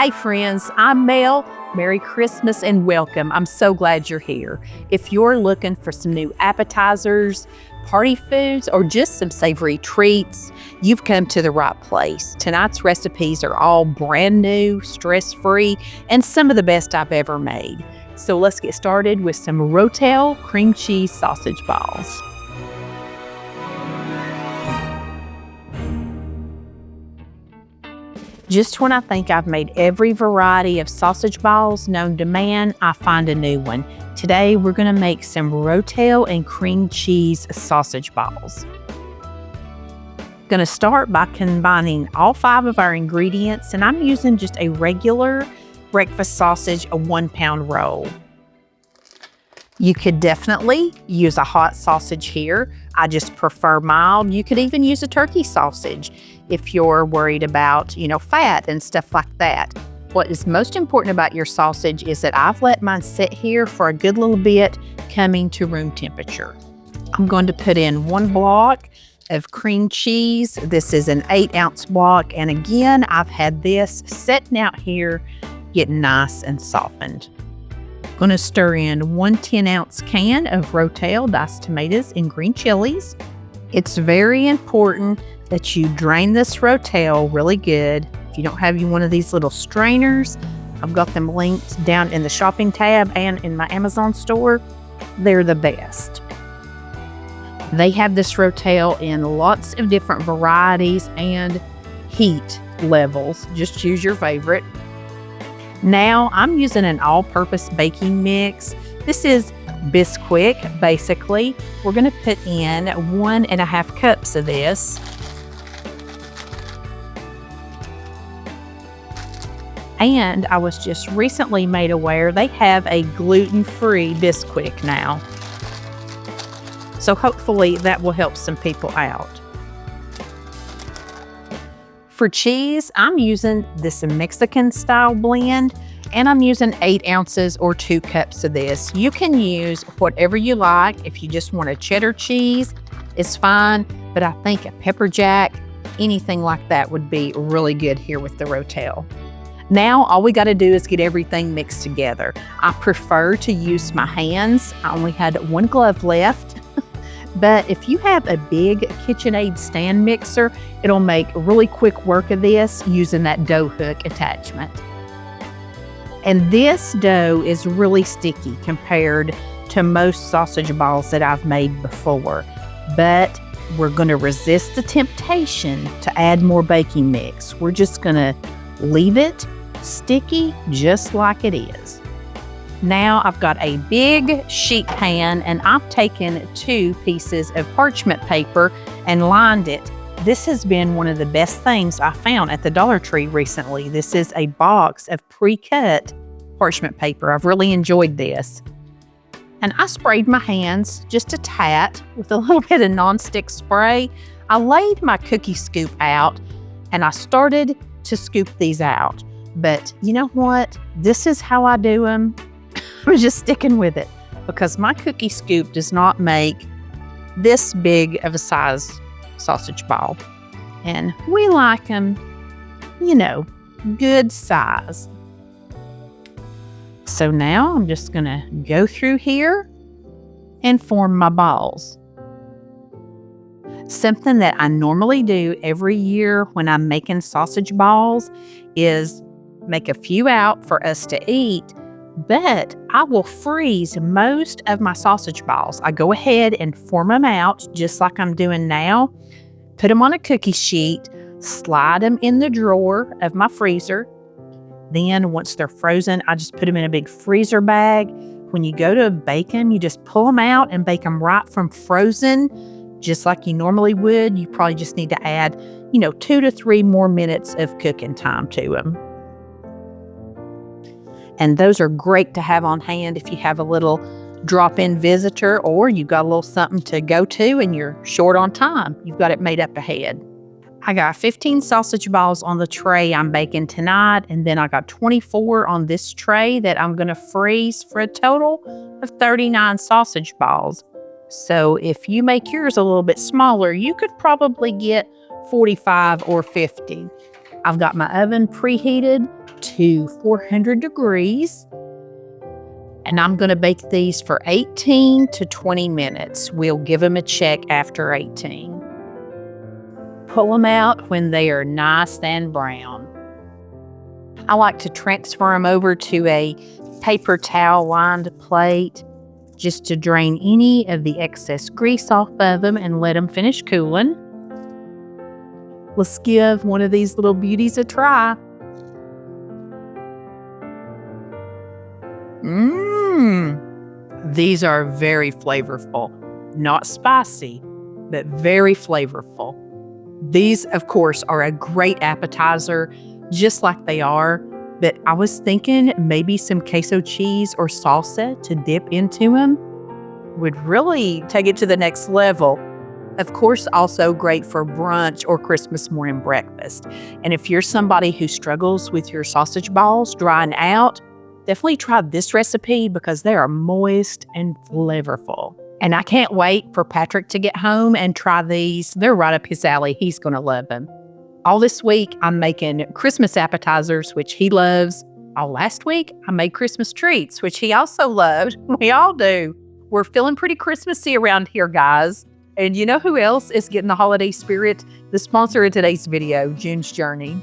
Hey friends, I'm Mel. Merry Christmas and welcome. I'm so glad you're here. If you're looking for some new appetizers, party foods, or just some savory treats, you've come to the right place. Tonight's recipes are all brand new, stress-free, and some of the best I've ever made. So let's get started with some Rotel cream cheese sausage balls. Just when I think I've made every variety of sausage balls known to man, I find a new one. Today, we're going to make some Rotel and cream cheese sausage balls. Going to start by combining all 5 of our ingredients, and I'm using just a regular breakfast sausage, a 1-pound roll. You could definitely use a hot sausage here. I just prefer mild. You could even use a turkey sausage if you're worried about, fat and stuff like that. What is most important about your sausage is that I've let mine sit here for a good little bit, coming to room temperature. I'm going to put in 1 block of cream cheese. This is an 8-ounce block. And again, I've had this sitting out here getting nice and softened. Going to stir in 1 10-ounce can of Rotel diced tomatoes and green chilies. It's very important that you drain this Rotel really good. If you don't have one of these little strainers, I've got them linked down in the shopping tab and in my Amazon store. They're the best. They have this Rotel in lots of different varieties and heat levels. Just choose your favorite. Now I'm using an all-purpose baking mix. This is Biscuit, basically. We're going to put in 1.5 cups of this. And I was just recently made aware they have a gluten-free Biscuit now. So hopefully that will help some people out. For cheese, I'm using this Mexican style blend, and I'm using 8 ounces or 2 cups of this. You can use whatever you like. If you just want a cheddar cheese, it's fine, but I think a pepper jack, anything like that would be really good here with the Rotel. Now, all we got to do is get everything mixed together. I prefer to use my hands. I only had 1 glove left. But if you have a big KitchenAid stand mixer, it'll make really quick work of this using that dough hook attachment. And this dough is really sticky compared to most sausage balls that I've made before. But we're going to resist the temptation to add more baking mix. We're just going to leave it sticky just like it is. Now I've got a big sheet pan, and I've taken 2 pieces of parchment paper and lined it. This has been one of the best things I found at the Dollar Tree recently. This is a box of pre-cut parchment paper. I've really enjoyed this. And I sprayed my hands just a tat with a little bit of nonstick spray. I laid my cookie scoop out and I started to scoop these out. But you know what? This is how I do them. I'm just sticking with it because my cookie scoop does not make this big of a size sausage ball. And we like them, good size. So now I'm just going to go through here and form my balls. Something that I normally do every year when I'm making sausage balls is make a few out for us to eat. But I will freeze most of my sausage balls. I go ahead and form them out just like I'm doing now. Put them on a cookie sheet, slide them in the drawer of my freezer. Then once they're frozen, I just put them in a big freezer bag. When you go to bake them, you just pull them out and bake them right from frozen, just like you normally would. You probably just need to add, 2 to 3 more minutes of cooking time to them. And those are great to have on hand if you have a little drop-in visitor or you got a little something to go to and you're short on time. You've got it made up ahead. I got 15 sausage balls on the tray I'm baking tonight, and then I got 24 on this tray that I'm going to freeze for a total of 39 sausage balls. So if you make yours a little bit smaller, you could probably get 45 or 50. I've got my oven preheated to 400 degrees. And I'm going to bake these for 18 to 20 minutes. We'll give them a check after 18. Pull them out when they are nice and brown. I like to transfer them over to a paper towel lined plate just to drain any of the excess grease off of them and let them finish cooling. Let's give one of these little beauties a try. These are very flavorful. Not spicy, but very flavorful. These, of course, are a great appetizer, just like they are, but I was thinking maybe some queso cheese or salsa to dip into them would really take it to the next level. Of course, also great for brunch or Christmas morning breakfast. And if you're somebody who struggles with your sausage balls drying out, definitely try this recipe because they are moist and flavorful. And I can't wait for Patrick to get home and try these. They're right up his alley. He's going to love them. All this week, I'm making Christmas appetizers, which he loves. All last week, I made Christmas treats, which he also loved. We all do. We're feeling pretty Christmassy around here, guys. And you know who else is getting the holiday spirit? The sponsor of today's video, June's Journey.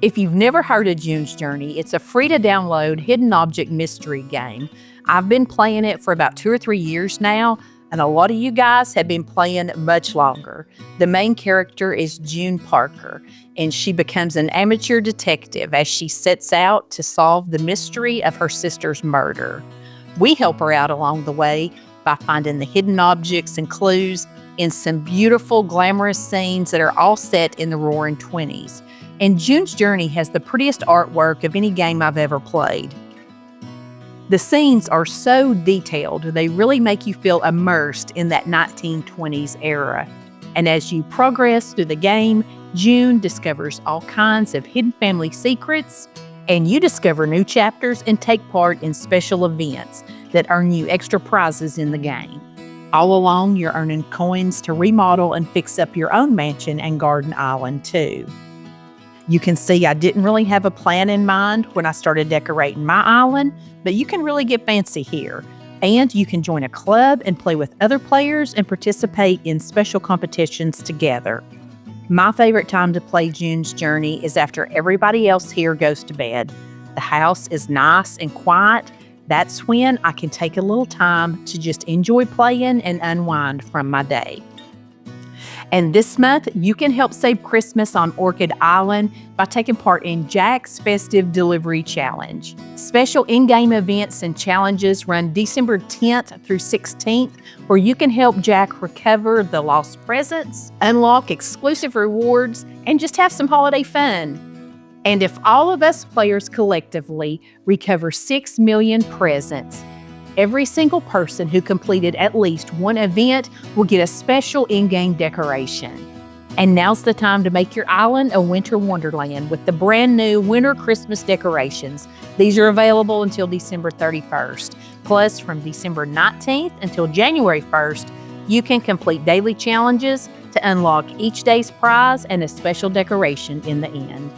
If you've never heard of June's Journey, it's a free-to-download hidden object mystery game. I've been playing it for about 2 or 3 years now, and a lot of you guys have been playing much longer. The main character is June Parker, and she becomes an amateur detective as she sets out to solve the mystery of her sister's murder. We help her out along the way by finding the hidden objects and clues in some beautiful, glamorous scenes that are all set in the Roaring 20s. And June's Journey has the prettiest artwork of any game I've ever played. The scenes are so detailed, they really make you feel immersed in that 1920s era. And as you progress through the game, June discovers all kinds of hidden family secrets, and you discover new chapters and take part in special events that earn you extra prizes in the game. All along, you're earning coins to remodel and fix up your own mansion and garden island too. You can see I didn't really have a plan in mind when I started decorating my island, but you can really get fancy here. And you can join a club and play with other players and participate in special competitions together. My favorite time to play June's Journey is after everybody else here goes to bed. The house is nice and quiet. That's when I can take a little time to just enjoy playing and unwind from my day. And this month, you can help save Christmas on Orchid Island by taking part in Jack's Festive Delivery Challenge. Special in-game events and challenges run December 10th through 16th, where you can help Jack recover the lost presents, unlock exclusive rewards, and just have some holiday fun. And if all of us players collectively recover 6 million presents, every single person who completed at least one event will get a special in-game decoration. And now's the time to make your island a winter wonderland with the brand new winter Christmas decorations. These are available until December 31st. Plus, from December 19th until January 1st, you can complete daily challenges to unlock each day's prize and a special decoration in the end.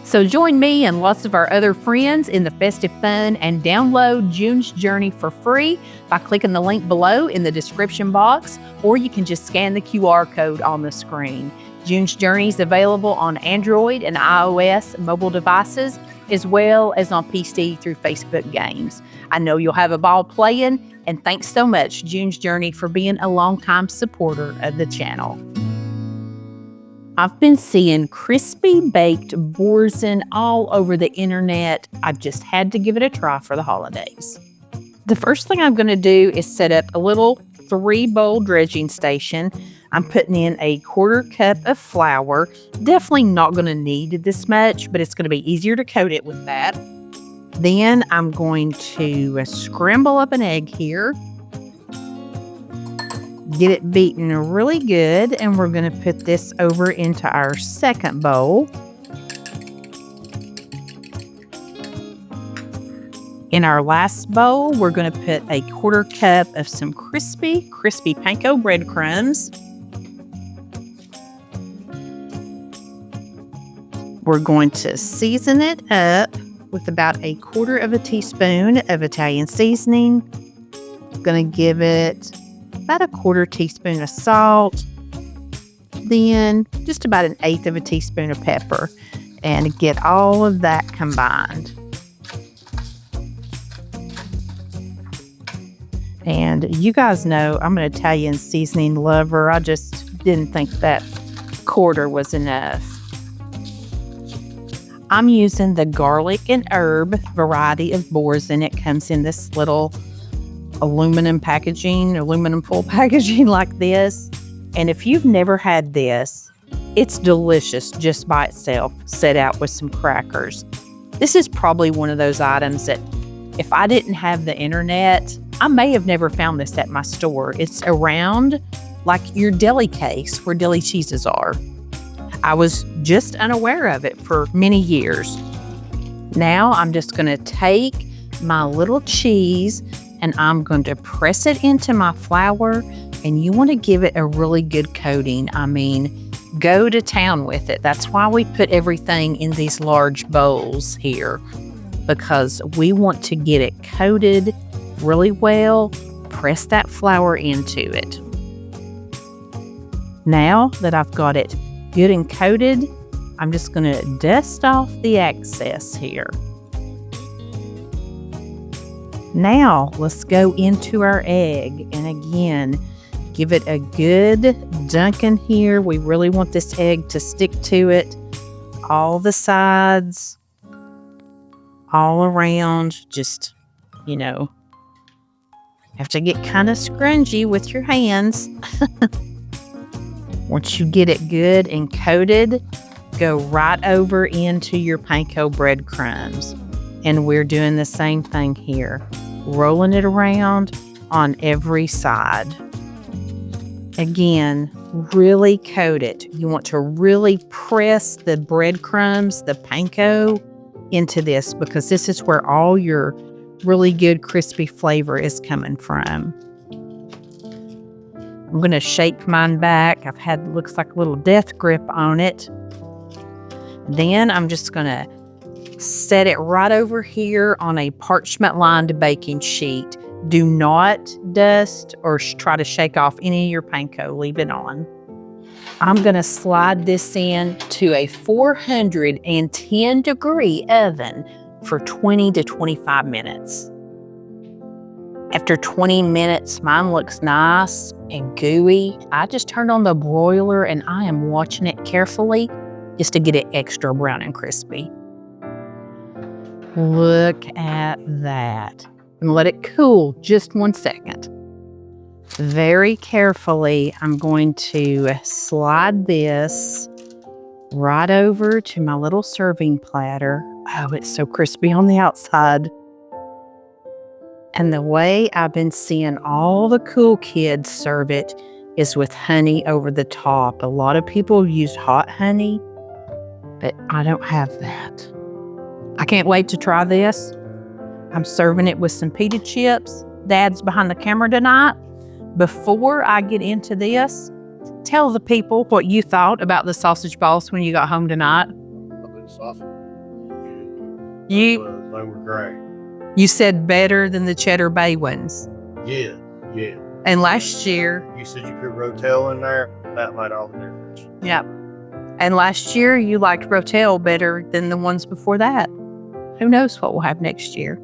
So join me and lots of our other friends in the festive fun and download June's Journey for free by clicking the link below in the description box, or you can just scan the QR code on the screen. June's Journey is available on Android and iOS mobile devices, as well as on PC through Facebook Games. I know you'll have a ball playing, and thanks so much, June's Journey, for being a longtime supporter of the channel. I've been seeing crispy baked Boursin all over the internet. I just had to give it a try for the holidays. The first thing I'm going to do is set up a little 3-bowl dredging station. I'm putting in a 1/4 cup of flour. Definitely not going to need this much, but it's going to be easier to coat it with that. Then I'm going to scramble up an egg here. Get it beaten really good, and we're going to put this over into our second bowl. In our last bowl, we're going to put a 1/4 cup of some crispy panko breadcrumbs. We're going to season it up with about 1/4 teaspoon of Italian seasoning. I'm going to give it about 1/4 teaspoon of salt. Then just about 1/8 teaspoon of pepper, and get all of that combined. And you guys know I'm an Italian seasoning lover. I just didn't think that 1/4 was enough. I'm using the garlic and herb variety of Boursin. It comes in this little aluminum foil packaging like this. And if you've never had this, it's delicious just by itself, set out with some crackers. This is probably one of those items that if I didn't have the internet, I may have never found this at my store. It's around like your deli case where deli cheeses are. I was just unaware of it for many years. Now I'm just going to take my little cheese and I'm going to press it into my flour, and you want to give it a really good coating. I mean, go to town with it. That's why we put everything in these large bowls here, because we want to get it coated really well. Press that flour into it. Now that I've got it good and coated, I'm just going to dust off the excess here. Now let's go into our egg, and again, give it a good dunking here. We really want this egg to stick to it. All the sides, all around, just, have to get kind of scrungy with your hands. Once you get it good and coated, go right over into your panko breadcrumbs. And we're doing the same thing here, rolling it around on every side. Again, really coat it. You want to really press the breadcrumbs, the panko, into this, because this is where all your really good crispy flavor is coming from. I'm going to shake mine back. I've had, looks like a little death grip on it. Then I'm just going to set it right over here on a parchment-lined baking sheet. Do not dust or try to shake off any of your panko. Leave it on. I'm going to slide this in to a 410-degree oven for 20 to 25 minutes. After 20 minutes, mine looks nice and gooey. I just turned on the broiler and I am watching it carefully just to get it extra brown and crispy. Look at that. And let it cool just 1 second. Very carefully, I'm going to slide this right over to my little serving platter. Oh, it's so crispy on the outside. And the way I've been seeing all the cool kids serve it is with honey over the top. A lot of people use hot honey, but I don't have that. I can't wait to try this. I'm serving it with some pita chips. Dad's behind the camera tonight. Before I get into this, tell the people what you thought about the sausage balls when you got home tonight. The sausage. They were great. You said better than the Cheddar Bay ones. Yeah. And last year, You said you put Rotel in there. That made all the difference. yep. And last year you liked Rotel better than the ones before that. Who knows what we'll have next year?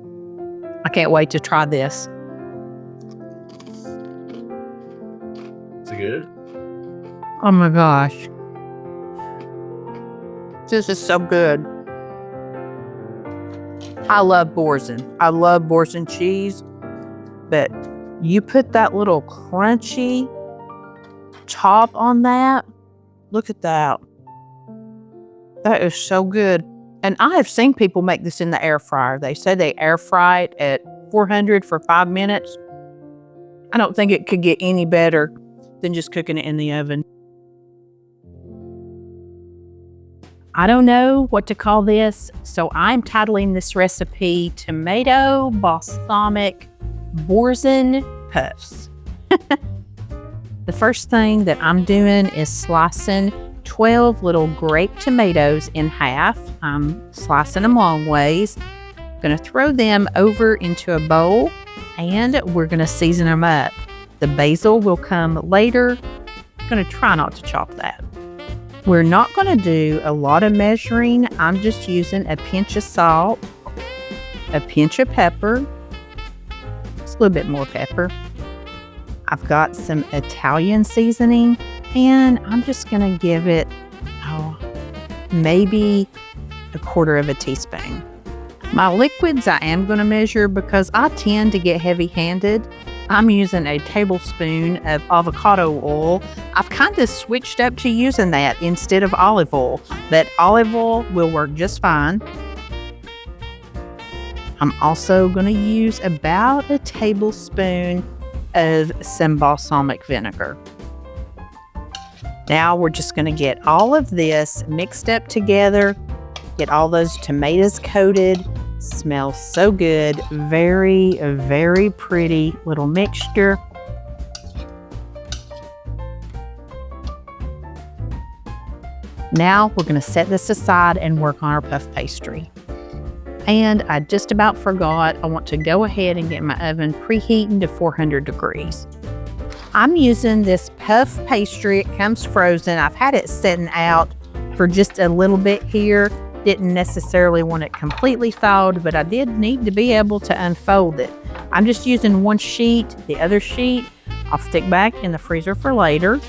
I can't wait to try this. Is it good? Oh my gosh. This is so good. I love Boursin. I love Boursin cheese, but you put that little crunchy top on that. Look at that. That is so good. And I have seen people make this in the air fryer. They say they air fry it at 400 for 5 minutes. I don't think it could get any better than just cooking it in the oven. I don't know what to call this, so I'm titling this recipe Tomato Balsamic Boursin Puffs. The first thing that I'm doing is slicing 12 little grape tomatoes in half. I'm slicing them long ways. Going to throw them over into a bowl, and we're going to season them up. The basil will come later. I'm going to try not to chop that. We're not going to do a lot of measuring. I'm just using a pinch of salt, a pinch of pepper, just a little bit more pepper. I've got some Italian seasoning, and I'm just going to give it, maybe a quarter of a teaspoon. My liquids I am going to measure because I tend to get heavy-handed. I'm using a tablespoon of avocado oil. I've kind of switched up to using that instead of olive oil, but olive oil will work just fine. I'm also going to use about a tablespoon of some balsamic vinegar. Now we're just going to get all of this mixed up together, get all those tomatoes coated. Smells so good. Very, very pretty little mixture. Now we're going to set this aside and work on our puff pastry. And I just about forgot, I want to go ahead and get my oven preheating to 400 degrees. I'm using this puff pastry. It comes frozen. I've had it sitting out for just a little bit here. Didn't necessarily want it completely thawed, but I did need to be able to unfold it. I'm just using one sheet. The other sheet I'll stick back in the freezer for later.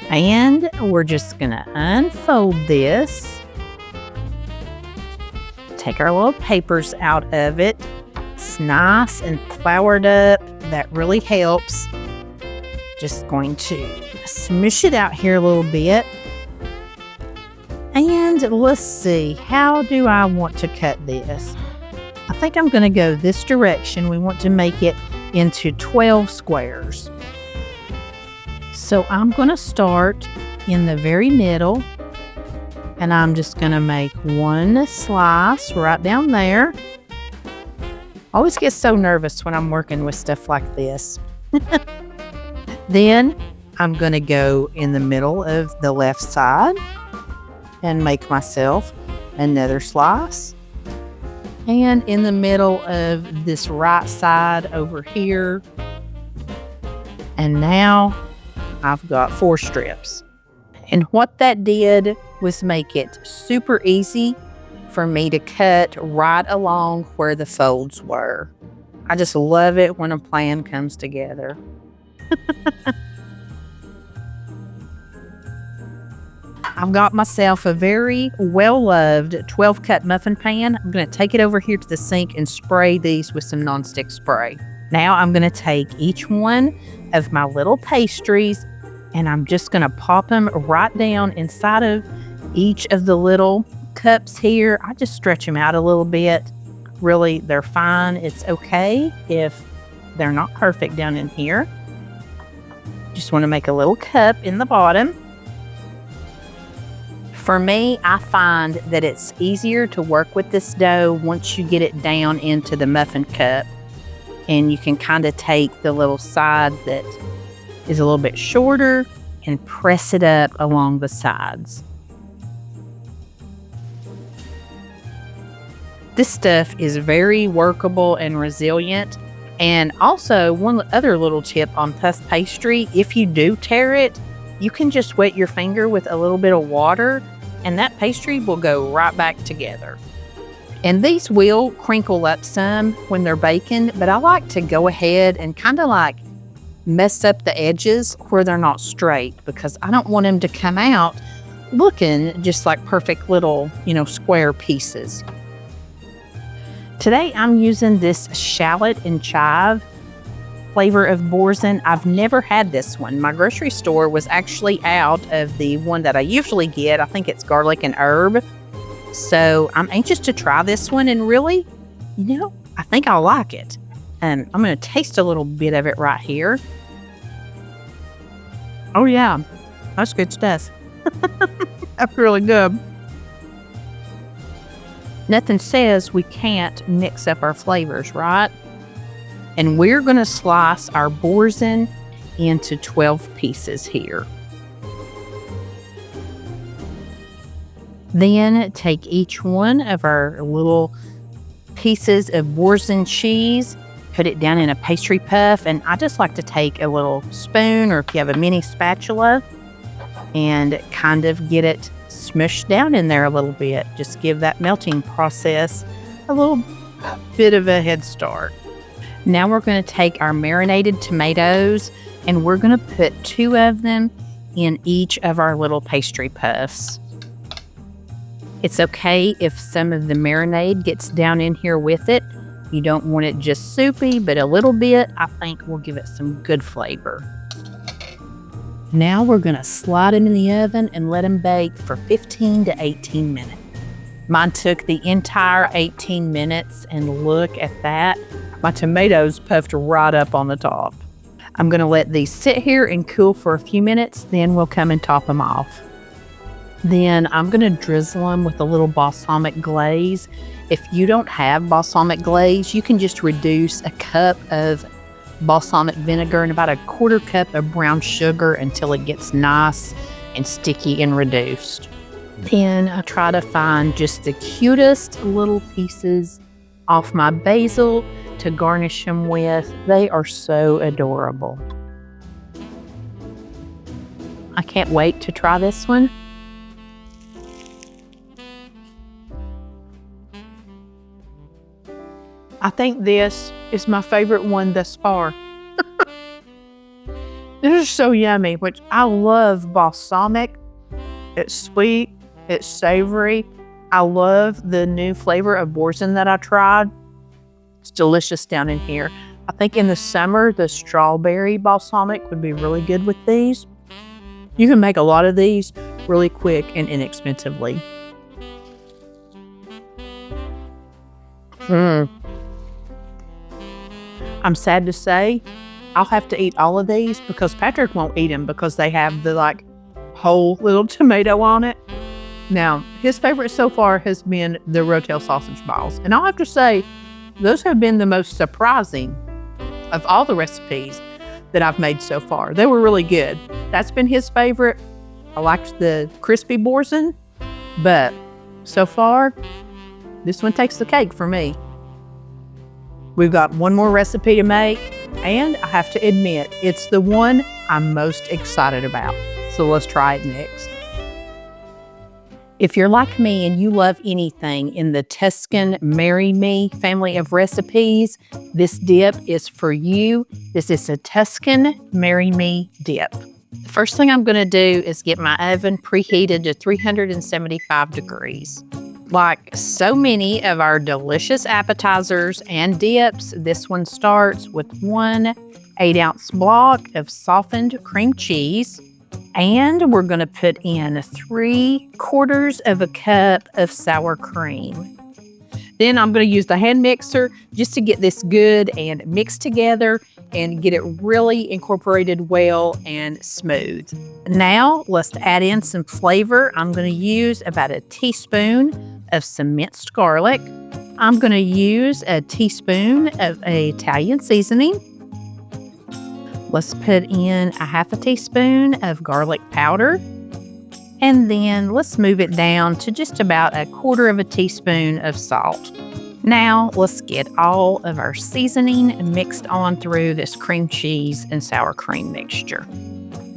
And we're just gonna unfold this. Take our little papers out of it. It's nice and floured up. That really helps. Just going to smush it out here a little bit. And let's see, how do I want to cut this? I think I'm going to go this direction. We want to make it into 12 squares. So I'm going to start in the very middle, and I'm just going to make one slice right down there. I always get so nervous when I'm working with stuff like this. Then I'm going to go in the middle of the left side and make myself another slice. And in the middle of this right side over here. And now I've got 4 strips. And what that did was make it super easy for me to cut right along where the folds were. I just love it when a plan comes together. I've got myself a very well-loved 12-cut muffin pan. I'm going to take it over here to the sink and spray these with some nonstick spray. Now I'm going to take each one of my little pastries, and I'm just going to pop them right down inside of each of the little cups here. I just stretch them out a little bit. Really, they're fine. It's okay if they're not perfect down in here. Just want to make a little cup in the bottom. For me, I find that it's easier to work with this dough once you get it down into the muffin cup, and you can kind of take the little side that is a little bit shorter and press it up along the sides. This stuff is very workable and resilient. And also, one other little tip on puff pastry, if you do tear it, you can just wet your finger with a little bit of water, and that pastry will go right back together. And these will crinkle up some when they're baking, but I like to go ahead and kind of like mess up the edges where they're not straight, because I don't want them to come out looking just like perfect little, square pieces. Today I'm using this shallot and chive flavor of Boursin. I've never had this one. My grocery store was actually out of the one that I usually get. I think it's garlic and herb. So I'm anxious to try this one, and really, I think I'll like it. And I'm going to taste a little bit of it right here. Oh yeah, that's good stuff. That's really good. Nothing says we can't mix up our flavors, right? And we're going to slice our Boursin into 12 pieces here. Then take each one of our little pieces of Boursin cheese, put it down in a pastry puff, and I just like to take a little spoon, or if you have a mini spatula, and kind of get it smushed down in there a little bit. Just give that melting process a little bit of a head start. Now we're going to take our marinated tomatoes, and we're going to put 2 of them in each of our little pastry puffs. It's okay if some of the marinade gets down in here with it. You don't want it just soupy, but a little bit, I think, will give it some good flavor. Now we're going to slide them in the oven and let them bake for 15 to 18 minutes. Mine took the entire 18 minutes, and look at that. My tomatoes puffed right up on the top. I'm going to let these sit here and cool for a few minutes, then we'll come and top them off. Then I'm going to drizzle them with a little balsamic glaze. If you don't have balsamic glaze, you can just reduce a cup of balsamic vinegar and about a 1/4 cup of brown sugar until it gets nice and sticky and reduced. Then I try to find just the cutest little pieces off my basil to garnish them with. They are so adorable. I can't wait to try this one. I think this is my favorite one thus far. This is so yummy, which I love balsamic. It's sweet, it's savory. I love the new flavor of Boursin that I tried. It's delicious down in here. I think in the summer, the strawberry balsamic would be really good with these. You can make a lot of these really quick and inexpensively. I'm sad to say, I'll have to eat all of these because Patrick won't eat them because they have the whole little tomato on it. Now, his favorite so far has been the Rotel sausage balls. And I'll have to say, those have been the most surprising of all the recipes that I've made so far. They were really good. That's been his favorite. I liked the crispy Boursin, but so far, this one takes the cake for me. We've got one more recipe to make, and I have to admit, it's the one I'm most excited about. So let's try it next. If you're like me and you love anything in the Tuscan Marry Me family of recipes, this dip is for you. This is a Tuscan Marry Me Dip. The first thing I'm going to do is get my oven preheated to 375 degrees. Like so many of our delicious appetizers and dips, this one starts with 1 8-ounce block of softened cream cheese. And we're going to put in 3/4 cup of sour cream. Then I'm going to use the hand mixer just to get this good and mixed together and get it really incorporated well and smooth. Now let's add in some flavor. I'm going to use about a teaspoon of some minced garlic. I'm going to use a teaspoon of Italian seasoning. Let's put in a 1/2 teaspoon of garlic powder. And then let's move it down to just about a 1/4 teaspoon of salt. Now let's get all of our seasoning mixed on through this cream cheese and sour cream mixture.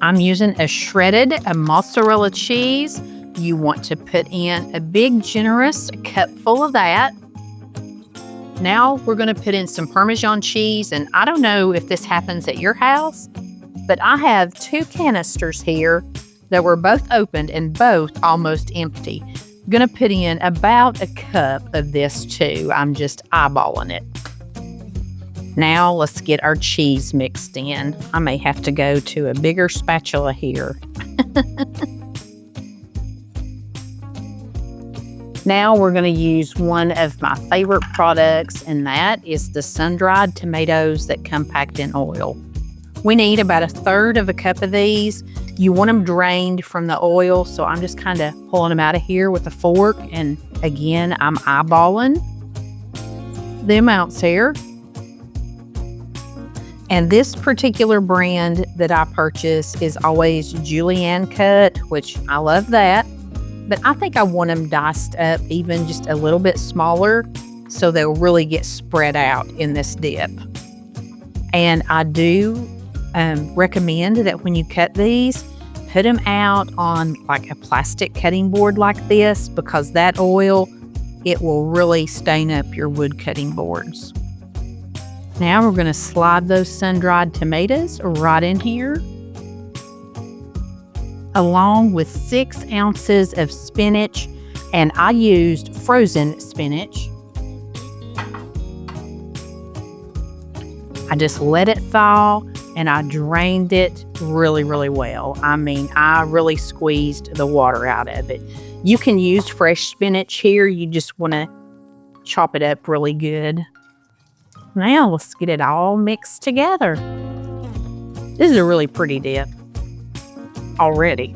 I'm using a shredded mozzarella cheese. You want to put in a big, generous cup full of that. Now we're going to put in some Parmesan cheese, and I don't know if this happens at your house, but I have 2 canisters here that were both opened and both almost empty. I'm going to put in about a cup of this too. I'm just eyeballing it. Now let's get our cheese mixed in. I may have to go to a bigger spatula here. Now we're going to use one of my favorite products, and that is the sun-dried tomatoes that come packed in oil. We need about 1/3 cup of these. You want them drained from the oil, so I'm just kind of pulling them out of here with a fork, and again, I'm eyeballing the amounts here. And this particular brand that I purchase is always julienne cut, which I love that. But I think I want them diced up even just a little bit smaller so they'll really get spread out in this dip. And I do recommend that when you cut these, put them out on like a plastic cutting board like this, because that oil, it will really stain up your wood cutting boards. Now we're going to slide those sun-dried tomatoes right in here, along with 6 ounces of spinach, and I used frozen spinach. I just let it thaw and I drained it really, really well. I mean, I really squeezed the water out of it. You can use fresh spinach here. You just want to chop it up really good. Now let's get it all mixed together. This is a really pretty dip already.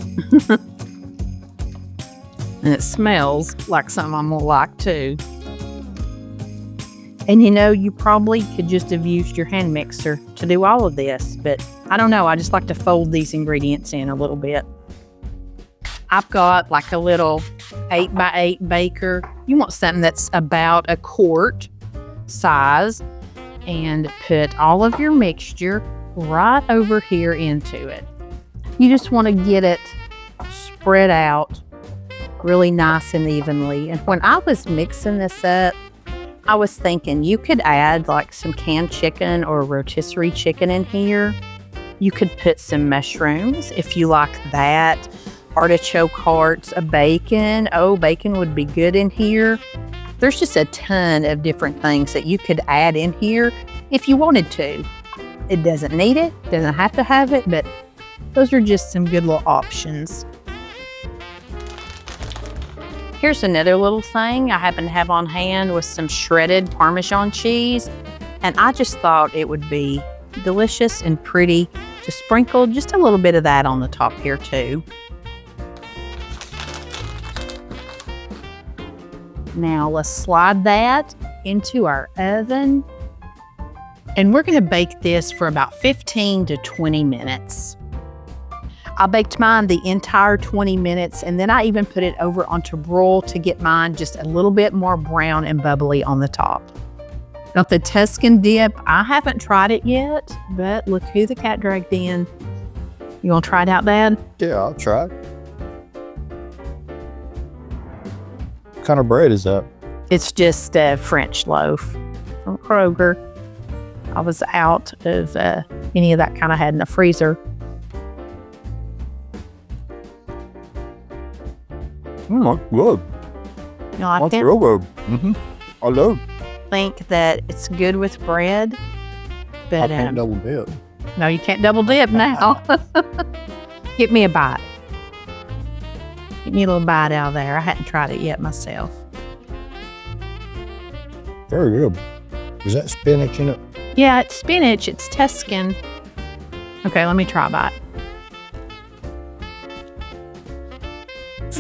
And it smells like something I'm gonna like too. And you know, you probably could just have used your hand mixer to do all of this, but I don't know, I just like to fold these ingredients in a little bit. I've got like a little 8x8 baker. You want something that's about a quart size, and put all of your mixture right over here into it. You just want to get it spread out really nice and evenly. And when I was mixing this up, I was thinking you could add like some canned chicken or rotisserie chicken in here. You could put some mushrooms if you like that. Artichoke hearts, a bacon. Oh, bacon would be good in here. There's just a ton of different things that you could add in here if you wanted to. It doesn't need it, doesn't have to have it, but those are just some good little options. Here's another little thing I happen to have on hand with some shredded Parmesan cheese. And I just thought it would be delicious and pretty to sprinkle just a little bit of that on the top here too. Now let's slide that into our oven. And we're gonna bake this for about 15 to 20 minutes. I baked mine the entire 20 minutes, and then I even put it over onto broil to get mine just a little bit more brown and bubbly on the top. Got the Tuscan dip. I haven't tried it yet, but look who the cat dragged in. You wanna try it out, Dad? Yeah, I'll try it. What kind of bread is that? It's just a French loaf from Kroger. I was out of any of that kind I had in the freezer. That's good. You like That's it? real good. I love it. Think that it's good with bread, I but can't double dip. no, you can't double dip now. Get me a bite. Get me a little bite out of there. I hadn't tried it yet myself. Very good. Is that spinach in it? Yeah, it's spinach. It's Tuscan. Okay, let me try a bite.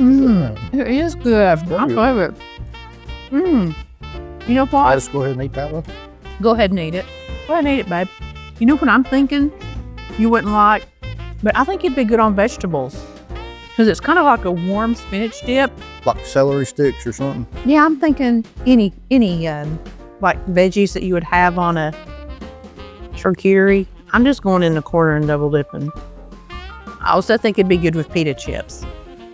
It is good. I love it. You know what? I just go ahead and eat that one. Go ahead and eat it. Go ahead and eat it, babe. You know what I'm thinking? You wouldn't like, but I think it'd be good on vegetables because it's kind of like a warm spinach dip. Like celery sticks or something. Yeah, I'm thinking any like veggies that you would have on a charcuterie. I'm just going in the corner and double dipping. I also think it'd be good with pita chips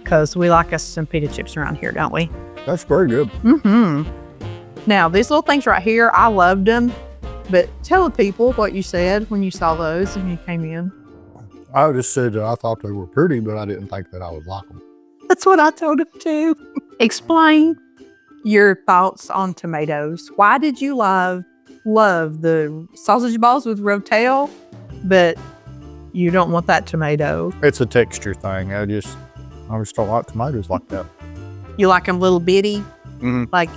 because we like us some pita chips around here, don't we? That's very good. Now, these little things right here, I loved them, but tell the people what you said when you saw those and you came in. I just said that I thought they were pretty, but I didn't think that I would like them. That's what I told him too. Explain your thoughts on tomatoes. Why did you love the sausage balls with Rotel, but you don't want that tomato? It's a texture thing. I just don't like tomatoes like that. You like them little bitty, like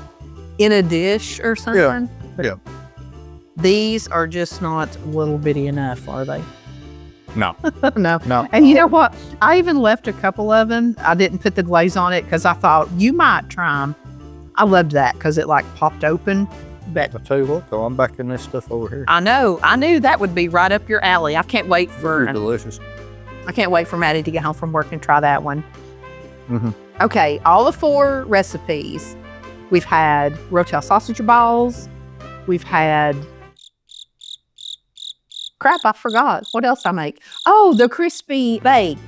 in a dish or something? Yeah. These are just not little bitty enough, are they? No. No. And you know what? I even left a couple of them. I didn't put the glaze on it because I thought you might try them. I loved that because it like popped open But I tell you what, though, I'm backing this stuff over here. I know, I knew that would be right up your alley. I can't wait Very for delicious. Maddie to get home from work and try that one. Mm-hmm. Okay, all the 4 recipes. We've had Rotel sausage balls. We've had, crap, I forgot. What else I make? Oh, the crispy baked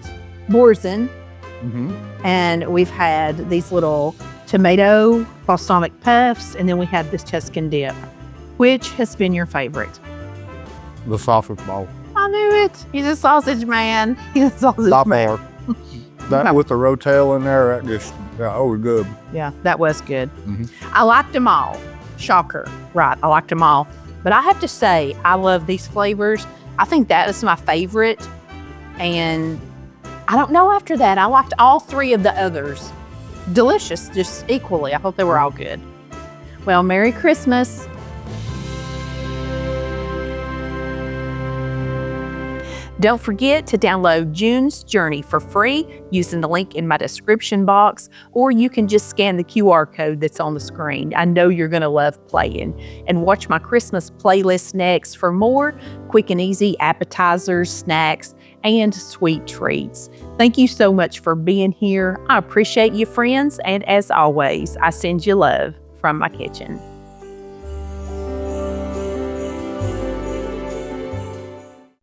Boursin. Mm-hmm. And we've had these little tomato balsamic puffs. And then we had this Tuscan dip. Which has been your favorite? The sausage ball. I knew it. He's a sausage man. He's a sausage Top man. bar. That with the Rotel in there, that just, was good. Yeah, that was good. Mhm. I liked them all. Shocker. Right, I liked them all. But I have to say, I love these flavors. I think that is my favorite. And I don't know after that. I liked all 3 of the others. Delicious, just equally. I hope they were all good. Well, Merry Christmas. Don't forget to download June's Journey for free using the link in my description box, or you can just scan the QR code that's on the screen. I know you're going to love playing. And watch my Christmas playlist next for more quick and easy appetizers, snacks, and sweet treats. Thank you so much for being here. I appreciate you, friends. And as always, I send you love from my kitchen.